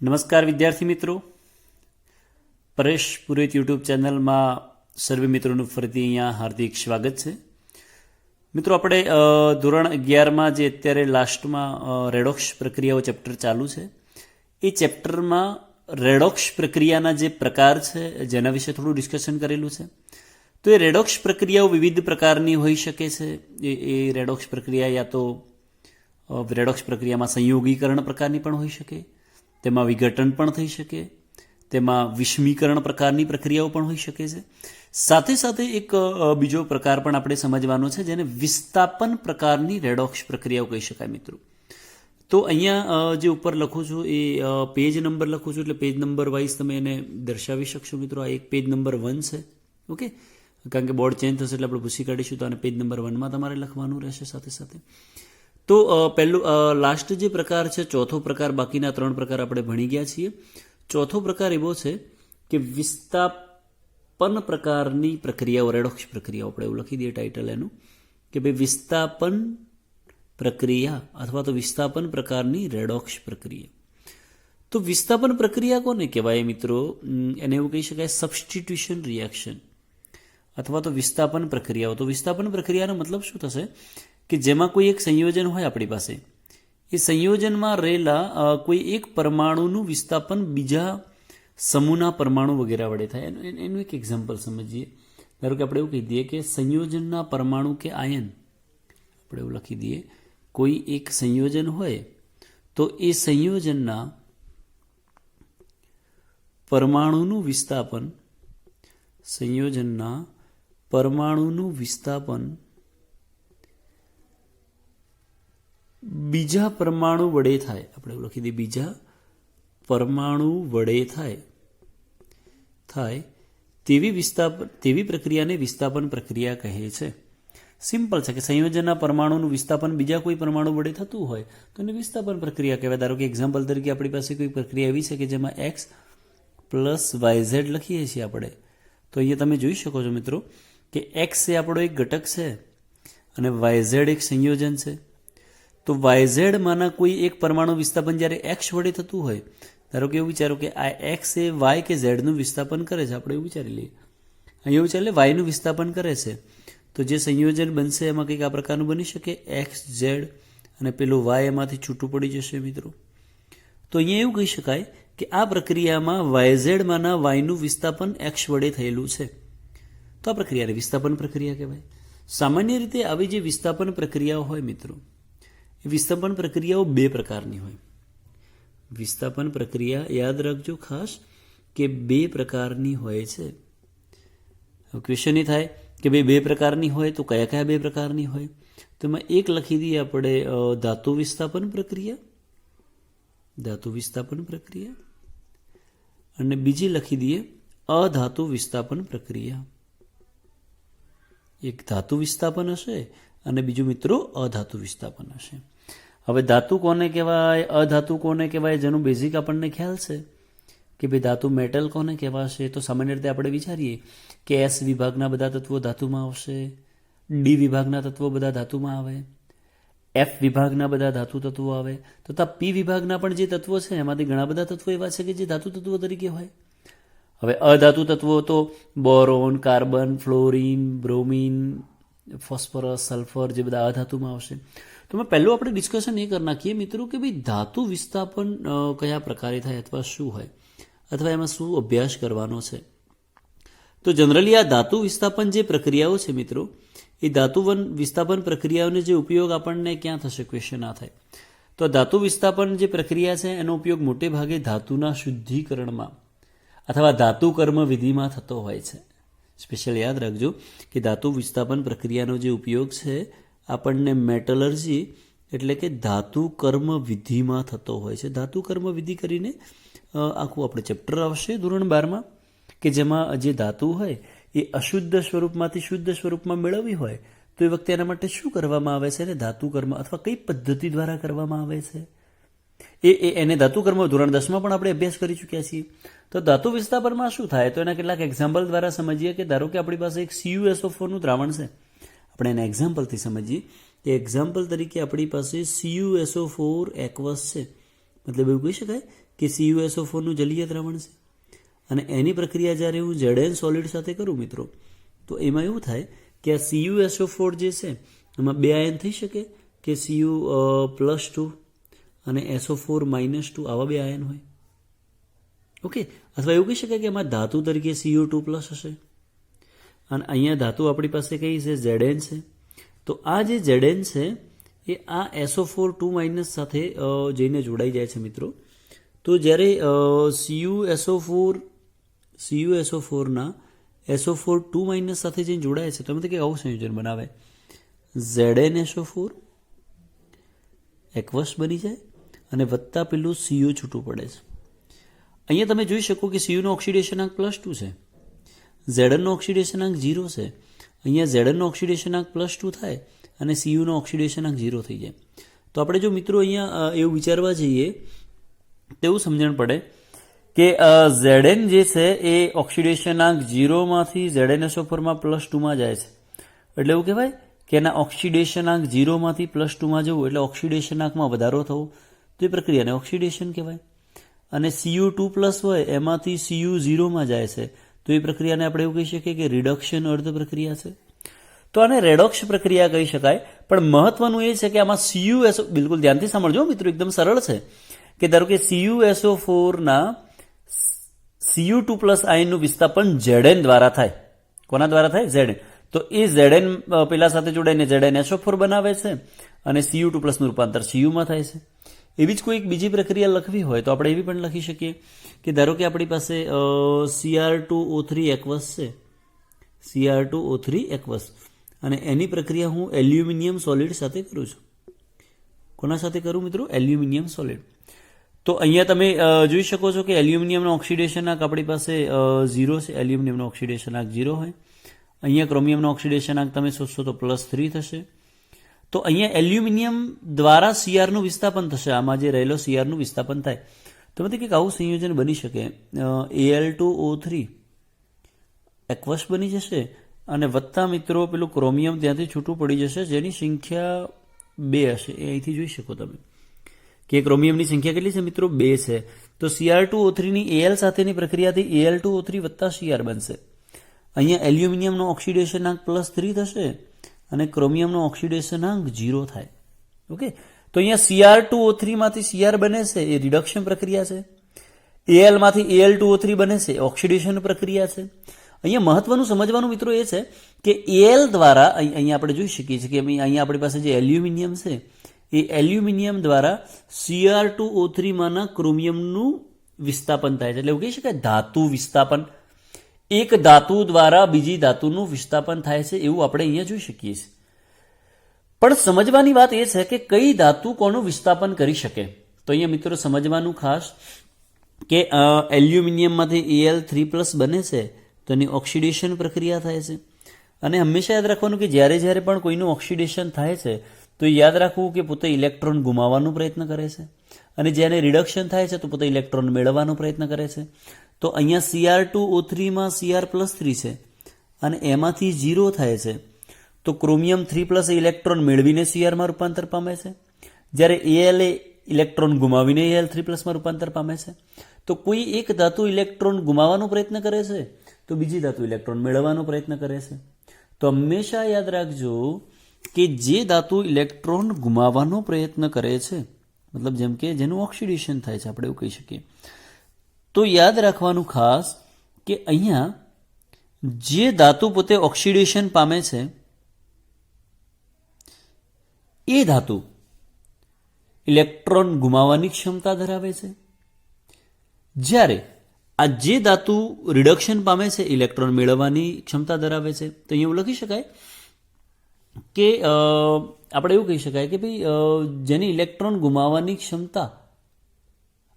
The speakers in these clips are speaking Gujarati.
નમસ્કાર વિદ્યાર્થી મિત્રો, પરેશ પુરોહિત યુટ્યુબ ચેનલમાં સર્વે મિત્રોનું ફરીથી અહીંયા હાર્દિક સ્વાગત છે. મિત્રો, આપણે ધોરણ 11માં જે અત્યારે લાસ્ટમાં રેડોક્સ પ્રક્રિયાઓ ચેપ્ટર ચાલુ છે, એ ચેપ્ટરમાં રેડોક્સ પ્રક્રિયાના જે પ્રકાર છે જેના વિશે થોડું ડિસ્કશન કરેલું છે. તો એ રેડોક્સ પ્રક્રિયાઓ વિવિધ પ્રકારની હોઈ શકે છે. એ રેડોક્સ પ્રક્રિયા યા તો રેડોક્સ પ્રક્રિયામાં સંયોગીકરણ પ્રકારની પણ હોઈ શકે, તેમાં વિઘટન પણ થઈ શકે, તેમાં વિષમીકરણ પ્રકારની પ્રક્રિયાઓ પણ હોઈ શકે છે. સાથે સાથે એક બીજો પ્રકાર પણ આપણે સમજવાનો છે જેને વિસ્થાપન પ્રકારની રેડોક્સ પ્રક્રિયાઓ કહી શકાય. મિત્રો, તો અહીંયા જે ઉપર લખું છું એ પેજ નંબર લખું છું, એટલે પેજ નંબર વાઇઝ તમે એને દર્શાવી શકશો. મિત્રો, આ એક પેજ નંબર 1 છે. ઓકે, કારણ કે બોર્ડ ચેન્જ થશે એટલે આપણે ભૂસી કાઢીશું, તો આને પેજ નંબર 1માં તમારે લખવાનું રહેશે સાથે સાથે. તો પહેલું લાસ્ટ જે પ્રકાર છે, ચોથો પ્રકાર, બાકીના 3 પ્રકાર આપણે ભણી ગયા છીએ. ચોથો પ્રકાર એવો છે કે વિસ્થાપન પ્રકારની પ્રક્રિયાઓ, રેડોક્સ પ્રક્રિયાઓ. આપણે એવું લખી દઈએ ટાઇટલ એનું કે ભાઈ વિસ્થાપન પ્રક્રિયા અથવા તો વિસ્થાપન પ્રકારની રેડોક્સ પ્રક્રિયા. તો વિસ્થાપન પ્રક્રિયા કોને કહેવાય મિત્રો? એને એવું કહી શકાય સબસ્ટિટ્યુશન રિએક્શન અથવા તો વિસ્થાપન પ્રક્રિયાઓ. તો વિસ્થાપન પ્રક્રિયાનો મતલબ શું થશે કે જેમાં કોઈ એક સંયોજન હોય આપણી પાસે, એ સંયોજનમાં રહેલા કોઈ એક પરમાણુનું વિસ્થાપન બીજા સમૂહના પરમાણુ વગેરે વડે થાય. એનું એક એક્ઝામ્પલ સમજીએ. ધારો કે આપણે એવું કહી દઈએ કે સંયોજનના પરમાણુ કે આયન, આપણે એવું લખી દઈએ કોઈ એક સંયોજન હોય તો એ સંયોજનના પરમાણુનું વિસ્થાપન, સંયોજનના પરમાણુનું વિસ્થાપન બીજા પરમાણુ વડે થાય. આપણે એવું લખી દઈએ બીજા પરમાણુ વડે થાય તેવી પ્રક્રિયાને વિસ્થાપન પ્રક્રિયા કહે છે. સિમ્પલ છે કે સંયોજનના પરમાણુનું વિસ્થાપન બીજા કોઈ પરમાણુ વડે થતું હોય તો એને વિસ્થાપન પ્રક્રિયા કહેવાય. ધારો કે એક્ઝામ્પલ તરીકે આપણી પાસે કોઈ પ્રક્રિયા એવી છે કે જેમાં x + yz લખીએ છીએ આપણે. તો અહીંયા તમે જોઈ શકો છો મિત્રો કે x એ આપણો એક ઘટક છે અને yz એક સંયોજન છે. તો yz માંના કોઈ એક પરમાણુ વિસ્થાપન જ્યારે x વડે થતું હોય, ધારો કે એવું વિચારો કે આ x એ y કે z નું વિસ્થાપન કરે છે. આપણે એવું વિચારી લઈએ, અહીંયા એવું ચાલે y નું વિસ્થાપન કરે છે, તો જે સંયોજન બનશે એમાં કંઈક આ પ્રકારનું બની શકે, x z અને પેલું y એમાંથી છૂટું પડી જશે. મિત્રો, તો અહીંયા એવું કહી શકાય કે આ પ્રક્રિયામાં yz માંના y નું વિસ્થાપન x વડે થયેલું છે. તો આ પ્રક્રિયાને વિસ્થાપન પ્રક્રિયા કહેવાય. સામાન્ય રીતે આવી જે વિસ્થાપન પ્રક્રિયાઓ હોય મિત્રો, એ વિસ્થાપન પ્રક્રિયાઓ 2 પ્રકારની હોય. વિસ્થાપન પ્રક્રિયા યાદ રાખજો ખાસ કે 2 પ્રકારની હોય છે. ક્વેશ્ચન એ થાય કે ભાઈ 2 પ્રકારની હોય તો કયા કયા 2 પ્રકારની હોય? તો એમાં એક લખી દઈએ આપણે ધાતુ વિસ્થાપન પ્રક્રિયા, ધાતુ વિસ્થાપન પ્રક્રિયા, અને બીજી લખી દઈએ અધાતુ વિસ્થાપન પ્રક્રિયા. એક ધાતુ વિસ્થાપન હશે અને બીજું મિત્રો અધાતુ વિસ્થાપન હશે. હવે ધાતુ કોને કહેવાય, અધાતુ કોને કહેવાય, જેનું બેઝિક આપણને ખ્યાલ છે કે ભાઈ ધાતુ મેટલ કોને કહેવાશે. તો સામાન્ય રીતે આપણે વિચારીએ કે S વિભાગના બધા તત્વો ધાતુમાં આવશે, D વિભાગના તત્વો બધા ધાતુમાં આવે, F વિભાગના બધા ધાતુ તત્વો આવે, તથા P વિભાગના પણ જે તત્વો છે એમાંથી ઘણા બધા તત્વો એવા છે કે જે ધાતુ તત્વો તરીકે હોય. હવે અધાતુ તત્વો તો boron, carbon, fluorine, bromine, phosphorus, sulphur જે બધા અધાતુમાં આવશે. તો પહેલું આપણે ડિસ્કશન એ કરી નાખીએ મિત્રો કે ભાઈ ધાતુ વિસ્થાપન કયા પ્રકારે થાય અથવા શું હોય અથવા એમાં શું અભ્યાસ કરવાનો છે. તો જનરલી આ ધાતુ વિસ્થાપન જે પ્રક્રિયાઓ છે મિત્રો, એ ધાતુ વિસ્થાપન પ્રક્રિયાઓનો જે ઉપયોગ આપણને ક્યાં થશે? ક્વેશ્ચન આ થાય. તો ધાતુ વિસ્થાપન જે પ્રક્રિયા છે એનો ઉપયોગ મોટે ભાગે ધાતુના શુદ્ધિકરણમાં અથવા ધાતુ કર્મ વિધિમાં થતો હોય છે. સ્પેશિયલ યાદ રાખજો કે ધાતુ વિસ્થાપન પ્રક્રિયાનો જે ઉપયોગ છે આપણને મેટલર્જી એટલે કે ધાતુ કર્મ વિધિમાં થતો હોય છે. ધાતુ કર્મ વિધિ કરીને આખું આપણે ચેપ્ટર આવશે ધોરણ 12માં કે જેમાં જે ધાતુ હોય એ અશુદ્ધ સ્વરૂપમાંથી શુદ્ધ સ્વરૂપમાં મેળવવી હોય તો એ વખતે એના માટે શું કરવામાં આવે છે? અને ધાતુ કર્મ અથવા કઈ પદ્ધતિ દ્વારા કરવામાં આવે છે એને ધાતુ કર્મ ધોરણ 10માં પણ આપણે અભ્યાસ કરી ચૂક્યા છીએ. તો ધાતુ વિસ્થાપનમાં શું થાય તો એના કેટલાક એક્ઝામ્પલ દ્વારા સમજીએ. કે ધારો કે આપણી પાસે એક CuSO4 નું દ્રાવણ છે, આપણે એના એક્ઝામ્પલથી સમજીએ. કે એક્ઝામ્પલ તરીકે આપણી પાસે CuSO4 એક્વસ છે. મતલબ એવું કહી શકાય કે CuSO4 નું જલીય દ્રાવણ છે અને એની પ્રક્રિયા જ્યારે હું Zn સોલિડ સાથે કરું મિત્રો તો એમાં એવું થાય કે આ CuSO4 જે છે એમાં બે આયન થઈ શકે કે Cu+2 અને SO4-2 આવા બે આયન હોય. ઓકે, અથવા એવું કહી શકાય કે એમાં ધાતુ તરીકે Cu2+ હશે અને અહીંયા ધાતુ આપણી પાસે કઈ છે Zn છે. તો આ જે Zn છે એ આ SO4 સાથે જઈને જોડાઈ જાય છે મિત્રો. તો જ્યારે CuSO4 ના SO4 સાથે જઈને જોડાય છે તો એમાંથી કંઈક આવું સંયોજન બનાવે ZnSO4 એક્વસ બની જાય અને વત્તા પેલું Cu છૂટું પડે છે. અહીંયા તમે જોઈ શકો કે Cu નો ઓક્સિડેશનાંક +2 છે, Zn નો ઓક્સિડેશનાંક 0 છે. અહીંયા Zn નો ઓક્સિડેશનાંક +2 થાય અને Cu નો ઓક્સિડેશનાંક 0 થઈ જાય. તો આપણે જો મિત્રો અહીંયા એવું વિચારવા જઈએ તેવું સમજણ પડે કે Zn જે છે એ ઓક્સિડેશનાંક 0 માંથી ZnSO4 માં +2 માં જાય છે. એટલે એવું કહેવાય કે એના ઓક્સિડેશનાંક 0 માંથી +2 માં જવું એટલે ઓક્સિડેશનાંકમાં વધારો થવો, તો એ પ્રક્રિયાને ઓક્સિડેશન કહેવાય. અને Cu2+ હોય એમાંથી Cu0 માં જાય છે તો એ પ્રક્રિયાને આપણે એવું કહી શકીએ કે રિડક્શન અર્ધ પ્રક્રિયા છે. તો આને રેડોક્સ પ્રક્રિયા કહી શકાય. પણ મહત્વનું એ છે કે આમાં CuSO, બિલકુલ ધ્યાનથી સમજજો મિત્રો, એકદમ સરળ છે કે ધારો કે CuSO4 ના Cu2+ આયનનું વિસ્થાપન Zn દ્વારા થાય. કોના દ્વારા થાય? Zn. તો એ Zn પેલા સાથે જોડાઈને ZnSO4 બનાવે છે અને Cu2+ નું રૂપાંતર Cu માં થાય છે. એવી જ કોઈ બીજી પ્રક્રિયા લખવી હોય તો આપણે એવી પણ લખી શકીએ કે ધારો કે આપણી પાસે Cr2O3 એક્વસ છે, Cr2O3 એક્વસ, અને એની પ્રક્રિયા હું એલ્યુમિનિયમ સોલિડ સાથે કરું છું. કોના સાથે કરું મિત્રો? Aluminium solid. તો અહીંયા તમે જોઈ શકો છો કે એલ્યુમિનિયમનો ઓક્સિડેશનાંક આપણી પાસે 0 છે, એલ્યુમિનિયમનો ઓક્સિડેશનાંક 0 હોય. અહીંયા ક્રોમિયમનો ઓક્સિડેશનાંક તમે શોધશો તો +3 થશે. તો અહીંયા એલ્યુમિનિયમ દ્વારા Cr નું વિસ્થાપન થશે, આમાં જે રહેલો Cr નું વિસ્થાપન થાય. તો મતલબ કે આવું સંયોજન બની શકે, Al2O3 એક્વસ બની જશે અને વત્તા મિત્રો પેલું ક્રોમિયમ ત્યાંથી છૂટું પડી જશે જેની સંખ્યા 2 હશે. એ અહીંથી જોઈ શકો તમે કે ક્રોમિયમની સંખ્યા કેટલી છે મિત્રો? 2 છે. તો Cr2O3 ની Al સાથેની પ્રક્રિયાથી Al2O3 વત્તા Cr બનશે. અહીંયા એલ્યુમિનિયમનો ઓક્સિડેશનાંક +3 થશે અને ક્રોમિયમનો ઓક્સિડેશનાંક 0 થાય. ઓકે, તો અહીંયા Cr2O3 માંથી Cr બને છે એ રિડક્શન પ્રક્રિયા છે, Al માંથી Al2O3 બને છે ઓક્સિડેશન પ્રક્રિયા છે. અહીંયા મહત્વનું સમજવાનું મિત્રો એ છે કે Al દ્વારા અહીંયા આપણે જોઈ શકીએ છીએ કે અહીંયા આપણી પાસે જે એલ્યુમિનિયમ છે એ એલ્યુમિનિયમ દ્વારા Cr2O3 માંના ક્રોમિયમનું વિસ્થાપન થાય છે. એટલે એવું કહી શકાય ધાતુ વિસ્થાપન. એક ધાતુ દ્વારા બીજી ધાતુનું વિસ્થાપન થાય છે એવું આપણે અહીંયા જોઈ શકીએ છીએ. પણ સમજવાની વાત એ છે કે કઈ ધાતુ કોનું વિસ્થાપન કરી શકે. તો અહીંયા મિત્રો સમજવાનું ખાસ કે એલ્યુમિનિયમમાંથી Al3+ બને છે તો એની ઓક્સિડેશન પ્રક્રિયા થાય છે. અને હંમેશા યાદ રાખવાનું કે જ્યારે જ્યારે પણ કોઈનું ઓક્સિડેશન થાય છે તો યાદ રાખવું કે પોતે ઇલેક્ટ્રોન ગુમાવવાનો પ્રયત્ન કરે છે અને જ્યારે રિડક્શન થાય છે તો પોતે ઇલેક્ટ્રોન મેળવવાનો પ્રયત્ન કરે છે. તો અહીંયા Cr2O3 માં Cr+3 છે અને એમાંથી 0 થાય છે તો ક્રોમિયમ 3+ ઇલેક્ટ્રોન મેળવીને Cr માં રૂપાંતર પામે છે, જ્યારે Al ઇલેક્ટ્રોન ગુમાવીને Al3+ માં રૂપાંતર પામે છે. તો કોઈ એક ધાતુ ઇલેક્ટ્રોન ગુમાવવાનો પ્રયત્ન કરે છે તો બીજી ધાતુ ઇલેક્ટ્રોન મેળવવાનો પ્રયત્ન કરે છે. તો હંમેશા યાદ રાખજો કે જે ધાતુ ઇલેક્ટ્રોન ગુમાવવાનો પ્રયત્ન કરે છે, મતલબ જેમ કે જેનું ઓક્સિડેશન થાય છે, આપણે એવું કહી શકીએ, તો યાદ રાખવાનું ખાસ કે અહીંયા જે ધાતુ પોતે ઓક્સિડેશન પામે છે એ ધાતુ ઇલેક્ટ્રોન ગુમાવવાની ક્ષમતા ધરાવે છે, જ્યારે આ જે ધાતુ રિડક્શન પામે છે ઇલેક્ટ્રોન મેળવવાની ક્ષમતા ધરાવે છે. તો અહીંયા એવું લખી શકાય કે આપણે એવું કહી શકાય કે ભાઈ જેની ઇલેક્ટ્રોન ગુમાવવાની ક્ષમતા,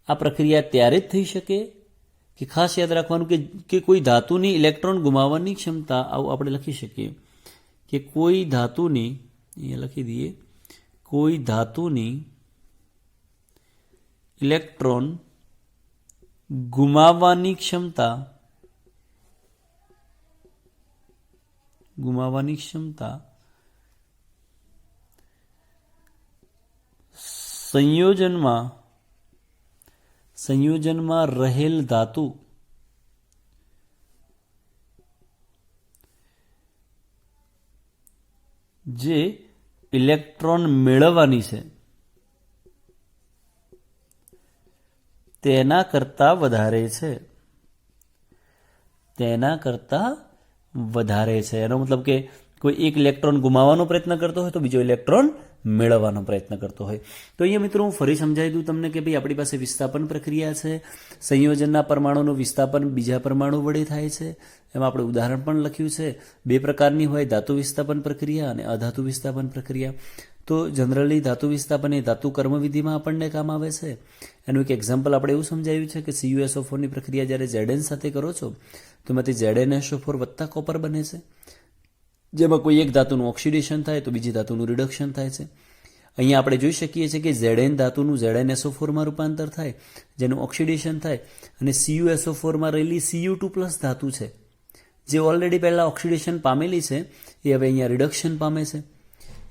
આ પ્રક્રિયા ત્યારે જ થઈ શકે કે ખાસ યાદ રાખવાનું કે કોઈ ધાતુની ઇલેક્ટ્રોન ગુમાવવાની ક્ષમતા, આવું આપણે લખી શકીએ કે કોઈ ધાતુની, અહીંયા લખી દઈએ, કોઈ ધાતુની ઇલેક્ટ્રોન ગુમાવવાની ક્ષમતા સંયોજનમાં સંયોજનમાં રહેલ ધાતુ જે ઇલેક્ટ્રોન મેળવવાની છે તેના કરતાં વધારે છે, તેના કરતાં વધારે છે. એનો મતલબ કે કોઈ એક ઇલેક્ટ્રોન ગુમાવવાનો પ્રયત્ન કરતો હોય તો બીજો ઇલેક્ટ્રોન મેળવવાનો પ્રયત્ન કરતો હોય. તો અહીંયા મિત્રો હું ફરી સમજાવી દઉં તમને કે ભાઈ આપણી પાસે વિસ્થાપન પ્રક્રિયા છે. સંયોજનના પરમાણુનું વિસ્થાપન બીજા પરમાણુ વડે થાય છે. એમાં આપણે ઉદાહરણ પણ લખ્યું છે. બે પ્રકારની હોય, ધાતુ વિસ્થાપન પ્રક્રિયા અને અધાતુ વિસ્થાપન પ્રક્રિયા. તો જનરલી ધાતુ વિસ્થાપન એ ધાતુ કર્મવિધિમાં આપણને કામ આવે છે. એનું એક એક્ઝામ્પલ આપણે એવું સમજાવ્યું છે કે CuSO4 ની પ્રક્રિયા જ્યારે Zn સાથે કરો છો તો એમાંથી ZnSO4 વત્તા કોપર બને છે, જેમાં કોઈ એક ધાતુનું ઓક્સિડેશન થાય તો બીજી ધાતુનું રિડક્શન થાય છે. અહીંયા આપણે જોઈ શકીએ છીએ કે Zn ધાતુનું ZnSO4 માં રૂપાંતર થાય, જેનું ઓક્સિડેશન થાય, અને CuSO4 માં રહેલી Cu2+ ધાતુ છે જે ઓલરેડી પહેલાં ઓક્સિડેશન પામેલી છે એ હવે અહીંયા રિડક્શન પામે છે.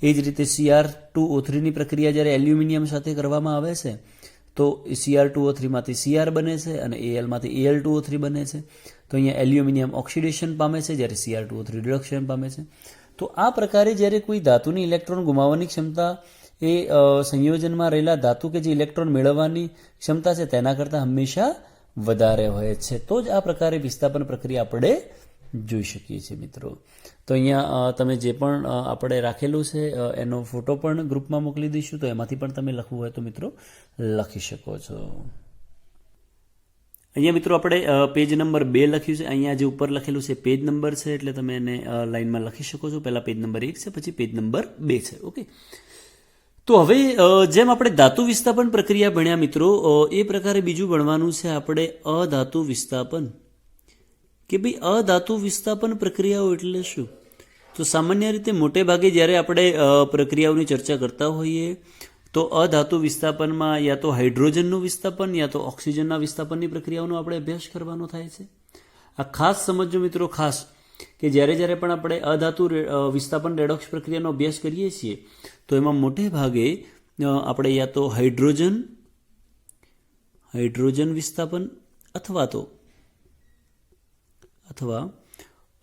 એ જ રીતે Cr2O3 ની પ્રક્રિયા જ્યારે એલ્યુમિનિયમ સાથે કરવામાં આવે છે તો Cr2O3 માંથી Cr બને છે અને Al માંથી Al2O3 બને છે. તો અહીંયા એલ્યુમિનિયમ ઓક્સિડેશન પામે છે જ્યારે Cr2O3 રિડક્શન પામે છે. તો આ પ્રકારે જ્યારે કોઈ ધાતુની ઇલેક્ટ્રોન ગુમાવવાની ક્ષમતા એ સંયોજનમાં રહેલા ધાતુ કે જે ઇલેક્ટ્રોન મેળવવાની ક્ષમતા છે તેના કરતાં હંમેશા વધારે હોય છે. તો જ આ પ્રકારે વિસ્થાપન પ્રક્રિયા આપણે જોઈ શકીએ છીએ મિત્રો. તો અહીંયા તમે જે પણ આપણે રાખેલું છે એનો ફોટો પણ ગ્રુપમાં મોકલી દઈશું, તો એમાંથી પણ તમે લખવું હોય તો મિત્રો લખી શકો છો. અહીંયા મિત્રો આપણે પેજ નંબર 2 લખ્યું છે. અહીંયા જે ઉપર લખેલું છે પેજ નંબર છે એટલે તમે એને લાઇનમાં લખી શકો છો. પહેલાં પેજ નંબર 1 છે, પછી પેજ નંબર 2 છે. ઓકે, તો હવે જેમ આપણે ધાતુ વિસ્થાપન પ્રક્રિયા ભણ્યા મિત્રો, એ પ્રકારે બીજું ભણવાનું છે આપણે અધાતુ વિસ્થાપન. કે ભાઈ અધાતુ વિસ્થાપન પ્રક્રિયાઓ એટલે શું? તો સામાન્ય રીતે મોટે ભાગે જ્યારે આપણે પ્રક્રિયાઓની ચર્ચા કરતા હોઈએ તો અધાતુ વિસ્થાપનમાં યા તો હાઇડ્રોજનનું વિસ્થાપન યા તો ઓક્સિજનના વિસ્થાપનની પ્રક્રિયાઓનો આપણે અભ્યાસ કરવાનો થાય છે. આ ખાસ સમજો મિત્રો, ખાસ કે જ્યારે પણ આપણે અધાતુ વિસ્થાપન રેડોક્સ પ્રક્રિયાનો અભ્યાસ કરીએ છીએ તો એમાં મોટે ભાગે આપણે યા તો હાઇડ્રોજન વિસ્થાપન અથવા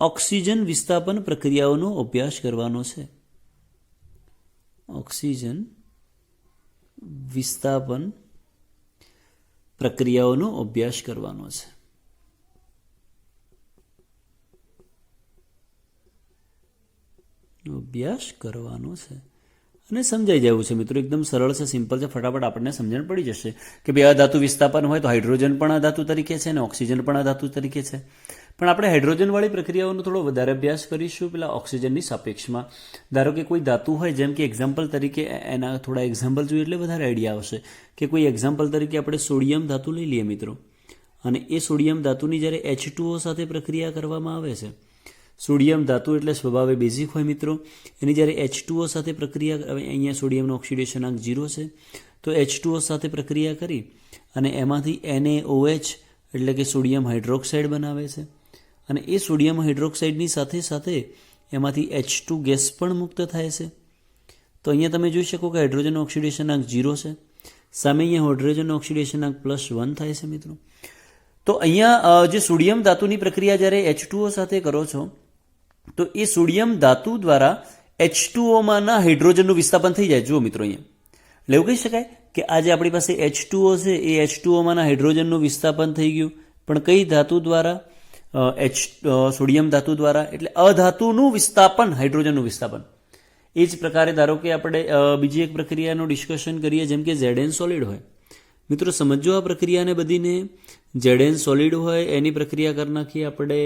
ઓક્સિજન વિસ્થાપન પ્રક્રિયાઓનો અભ્યાસ કરવાનો છે. ઓક્સિજન વિસ્થાપન પ્રક્રિયાઓનો અભ્યાસ કરવાનો છે. અને સમજાઈ જવું છે મિત્રો, એકદમ સરળ છે, સિમ્પલ છે, ફટાફટ આપણને સમજણ પડી જશે કે ભાઈ અધાતુ વિસ્થાપન હોય તો હાઇડ્રોજન પણ અધાતુ તરીકે છે અને ઓક્સિજન પણ અધાતુ તરીકે છે. પણ આપણે હાઇડ્રોજનવાળી પ્રક્રિયાઓનો થોડો વધારે અભ્યાસ કરીશું પેલા ઓક્સિજનની સાપેક્ષમાં. ધારો કે કોઈ ધાતુ હોય, જેમ કે એક્ઝામ્પલ તરીકે એના થોડા એક્ઝામ્પલ જોઈએ એટલે વધારે આઈડિયા આવશે. કે કોઈ એક્ઝામ્પલ તરીકે આપણે સોડિયમ ધાતુ લઈ લઈએ મિત્રો, અને એ સોડિયમ ધાતુની જ્યારે H2O સાથે પ્રક્રિયા કરવામાં આવે છે, સોડિયમ ધાતુ એટલે સ્વભાવે બેઝિક હોય મિત્રો, એની જ્યારે H2O સાથે પ્રક્રિયા, અહીંયા સોડિયમનો ઓક્સિડેશનાંક 0 છે, તો H2O સાથે પ્રક્રિયા કરી અને એમાંથી NaOH એટલે કે સોડિયમ હાઇડ્રોક્સાઇડ બનાવે છે. અને એ સોડિયમ હાઇડ્રોક્સાઇડની સાથે એમાંથી H2 ગેસ પણ મુક્ત થાય છે. તો અહીંયા તમે જોઈ શકો કે હાઇડ્રોજન ઓક્સિડેશનાંક 0 છે, સામે અહીંયા હાઇડ્રોજન ઓક્સિડેશનાંક +1 થાય છે મિત્રો. તો અહીંયા જે સોડિયમ ધાતુની પ્રક્રિયા જ્યારે H2O સાથે કરો છો તો એ સોડિયમ ધાતુ દ્વારા H2Oમાંના હાઇડ્રોજનનું વિસ્થાપન થઈ જાય. જુઓ મિત્રો, અહીંયા એટલે એવું કહી શકાય કે આ જે આપણી પાસે H2O છે એ H2Oમાંના હાઇડ્રોજનનું વિસ્થાપન થઈ ગયું, પણ કઈ ધાતુ દ્વારા? સોડિયમ ધાતુ દ્વારા. એટલે અધાતુનું વિસ્થાપન, હાઇડ્રોજનનું વિસ્થાપન. એ જ પ્રકારે ધારો કે આપણે બીજી એક પ્રક્રિયાનું ડિસ્કશન કરીએ, જેમ કે Zn સોલિડ હોય. મિત્રો સમજો આ પ્રક્રિયાને બધીને. Zn સોલિડ હોય એની પ્રક્રિયા કરી નાખીએ આપણે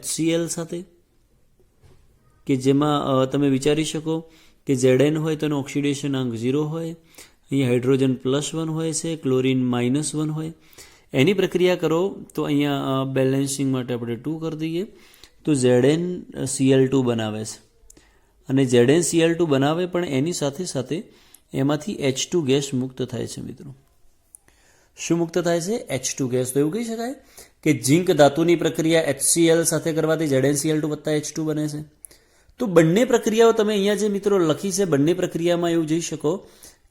HCl સાથે, કે જેમાં તમે વિચારી શકો કે Zn હોય તો એનો ઓક્સિડેશનાંક 0 હોય, અહીંયા હાઇડ્રોજન +1 હોય છે, ક્લોરિન -1 હોય. એની પ્રક્રિયા કરો તો અહીંયા બેલેન્સિંગ માટે આપણે 2 કરી દઈએ તો ZnCl2 બનાવે છે. અને ZnCl2 બનાવે પણ એની સાથે એમાંથી H2 ગેસ મુક્ત થાય છે મિત્રો. શું મુક્ત થાય છે? H2 gas. તો એવું કહી શકાય કે ઝિંક ધાતુની પ્રક્રિયા HCl સાથે કરવાથી ZnCl2 + H2 બને છે. તો બંને પ્રક્રિયાઓ તમે અહીંયા જે મિત્રો લખી છે, બંને પ્રક્રિયામાં એવું જોઈ શકો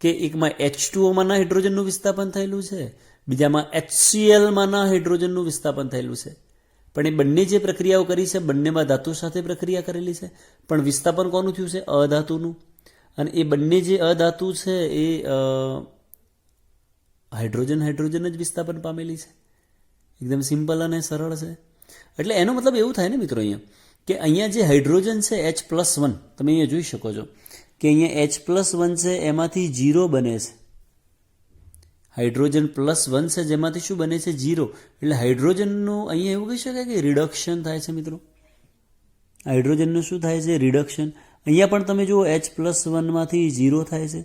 કે એકમાં H2Oમાંના હાઇડ્રોજનનું વિસ્થાપન થયેલું છે, બીજામાં HCl-માંના હાઇડ્રોજનનું વિસ્થાપન થયેલું છે. પણ એ બંને જે પ્રક્રિયાઓ કરી છે બંનેમાં ધાતુ સાથે પ્રક્રિયા કરેલી છે, પણ વિસ્થાપન કોનું થયું છે? અધાતુનું. અને એ બંને જે અધાતુ છે એ હાઇડ્રોજન જ વિસ્થાપન પામેલી છે. એકદમ સિમ્પલ અને સરળ છે. એટલે એનો મતલબ એવું થાય ને મિત્રો અહીંયા કે અહીંયા જે હાઇડ્રોજન છે H+1, તમે અહીંયા જોઈ શકો છો કે અહીંયા H+1 છે એમાંથી 0 બને છે. હાઇડ્રોજન +1 છે જેમાંથી શું બને છે? 0. એટલે હાઇડ્રોજનનું અહીંયા એવું કહી શકાય કે રિડક્શન થાય છે મિત્રો. હાઇડ્રોજનનું શું થાય છે? રિડક્શન. અહીંયા પણ તમે જુઓ H+1માંથી 0 થાય છે,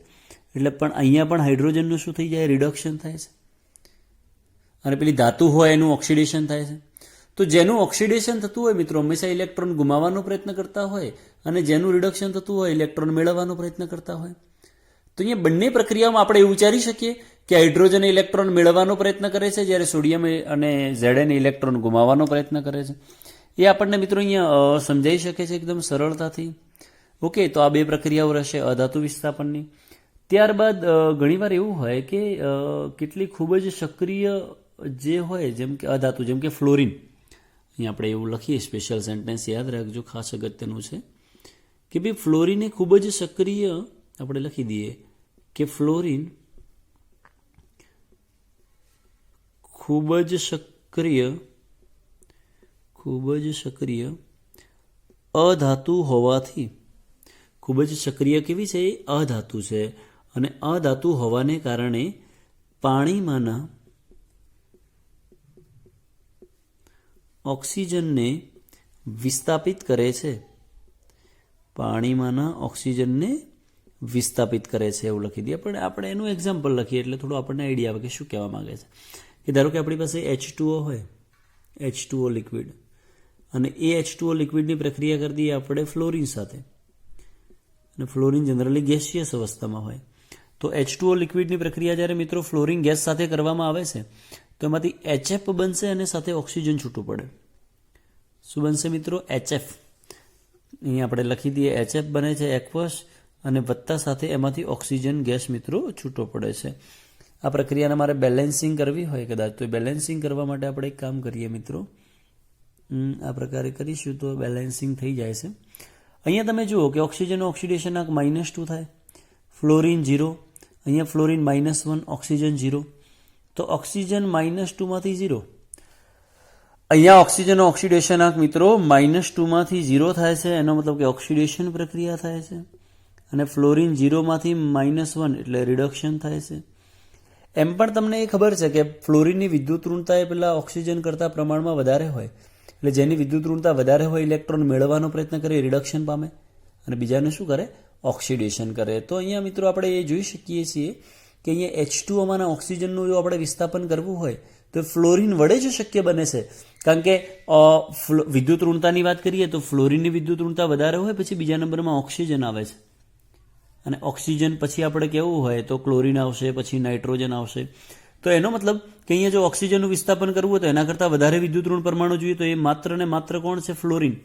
એટલે પણ અહીંયા પણ હાઇડ્રોજનનું શું થઈ જાય? રિડક્શન થાય છે. અને પેલી ધાતુ હોય એનું ઓક્સિડેશન થાય છે. તો જેનું ઓક્સિડેશન થતું હોય મિત્રો હંમેશા ઇલેક્ટ્રોન ગુમાવવાનો પ્રયત્ન કરતા હોય, અને જેનું રિડક્શન થતું હોય ઇલેક્ટ્રોન મેળવવાનો પ્રયત્ન કરતા હોય. તો અહીંયા બંને પ્રક્રિયામાં આપણે એવું વિચારી શકીએ કે હાઇડ્રોજન ઇલેક્ટ્રોન મેળવવાનો પ્રયત્ન કરે છે, જ્યારે સોડિયમ અને Zn ઇલેક્ટ્રોન ગુમાવવાનો પ્રયત્ન કરે છે. એ આપણને મિત્રો અહીંયા સમજાઈ શકે છે એકદમ સરળતાથી. ઓકે, તો આ બે પ્રક્રિયાઓ રહેશે અધાતુ વિસ્થાપનની. ત્યારબાદ ઘણીવાર એવું હોય કે કેટલી ખૂબ જ સક્રિય જે હોય જેમ કે અધાતુ, જેમ કે ફ્લોરિન. અહીંયા આપણે એવું લખીએ, સ્પેશિયલ સેન્ટેન્સ યાદ રાખજો, ખાસ અગત્યનું છે કે ભાઈ ફ્લોરિન એ ખૂબ જ સક્રિય, આપણે લખી દઈએ કે ફ્લોરિન ખૂબ જ સક્રિય અધાતુ હોવાથી, ખૂબ જ સક્રિય કેવી છે? એ અધાતુ છે. અને અધાતુ હોવાને કારણે પાણીમાંના ઓક્સિજનને વિસ્થાપિત કરે છે. પાણીમાંના ઓક્સિજનને વિસ્થાપિત કરે છે એવું લખી દઈએ. પણ આપણે એનું એક્ઝામ્પલ લખીએ એટલે થોડું આપણને આઈડિયા આવે કે શું કહેવા માંગે છે. કે ધારો કે આપણી પાસે H2O હોય, H2O લિક્વિડ, અને એ H2O લિક્વિડની પ્રક્રિયા કરી દઈએ આપણે ફ્લોરિન સાથે. અને ફ્લોરિન જનરલી ગેસિયસ અવસ્થામાં હોય. તો H2O લિક્વિડની પ્રક્રિયા જ્યારે મિત્રો ફ્લોરિન ગેસ સાથે કરવામાં આવે છે તો એમાંથી HF બનશે અને સાથે ઓક્સિજન છૂટું પડે. શું બનશે મિત્રો? HF. અહીંયા આપણે લખી દઈએ HF બને છે એક્વસ, અને વત્તા સાથે એમાંથી ઓક્સિજન ગેસ મિત્રો છૂટો પડે છે. આ પ્રક્રિયાને મારે બેલેન્સિંગ કરવી હોય કદાચ, તો બેલેન્સિંગ કરવા માટે આપણે એક કામ કરીએ મિત્રો, આ પ્રકારે કરીશું તો બેલેન્સિંગ થઈ જાય છે. અહીંયા તમે જુઓ કે ઓક્સિજનનો ઓક્સિડેશન આંક -2 થાય, ફ્લોરિન 0, અહીંયા ફ્લોરિન -1, ઓક્સિજન 0. તો ઓક્સિજન -2માંથી 0, અહીંયા ઓક્સિજનનો ઓક્સિડેશન આંક મિત્રો -2માંથી 0 થાય છે. એનો મતલબ કે ઓક્સિડેશન પ્રક્રિયા થાય છે. અને ફ્લોરિન 0માંથી -1 એટલે રિડક્શન થાય છે. એમ પણ તમને એ ખબર છે કે ફ્લોરિનની વિદ્યુત ઋણતા એ પેલા ઓક્સિજન કરતાં પ્રમાણમાં વધારે હોય, એટલે જેની વિદ્યુત ઋણતા વધારે હોય ઇલેક્ટ્રોન મેળવવાનો પ્રયત્ન કરે, રિડક્શન પામે, અને બીજાને શું કરે? ઓક્સિડેશન કરે. તો અહીંયા મિત્રો આપણે એ જોઈ શકીએ છીએ કે અહીંયા H2Oમાંના ઓક્સિજનનું જો આપણે વિસ્થાપન કરવું હોય તો ફ્લોરિન વડે જ શક્ય બને છે. કારણ કે વિદ્યુત ઋણતાની વાત કરીએ તો ફ્લોરિનની વિદ્યુત ઋણતા વધારે હોય, પછી બીજા નંબરમાં ઓક્સિજન આવે છે. અને ઓક્સિજન પછી આપણે કેવું હોય તો ક્લોરિન આવશે, પછી નાઇટ્રોજન આવશે. તો એનો મતલબ કે અહીંયા જો ઓક્સિજનનું વિસ્થાપન કરવું હોય તો એના કરતાં વધારે વિદ્યુત ઋણ પરમાણુ જોઈએ તો એ માત્ર ને માત્ર કોણ છે? ફ્લોરિન.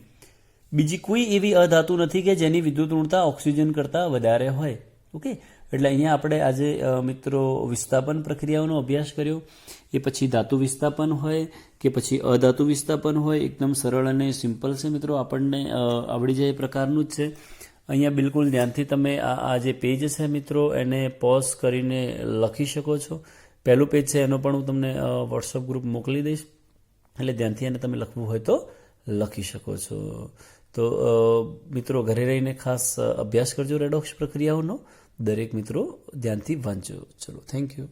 બીજી કોઈ એવી અધાતુ નથી કે જેની વિદ્યુત ઋણતા ઓક્સિજન કરતાં વધારે હોય. ઓકે, એટલે અહીંયા આપણે આજે મિત્રો વિસ્થાપન પ્રક્રિયાઓનો અભ્યાસ કર્યો. એ પછી ધાતુ વિસ્થાપન હોય કે પછી અધાતુ વિસ્થાપન હોય, એકદમ સરળ અને સિમ્પલ છે મિત્રો, આપણને આવડી જાય એ પ્રકારનું જ છે. અહીંયા બિલકુલ ધ્યાનથી તમે આ જે પેજ છે મિત્રો એને પોઝ કરીને લખી શકો છો. પહેલું પેજ છે એનો પણ હું તમને વોટ્સઅપ ગ્રુપ મોકલી દઈશ, એટલે ધ્યાનથી એને તમે લખવું હોય તો લખી શકો છો. તો મિત્રો ઘરે રહીને ખાસ અભ્યાસ કરજો રેડોક્સ પ્રક્રિયાઓનો, દરેક મિત્રો ધ્યાનથી વાંચજો. ચલો, થેન્ક યુ.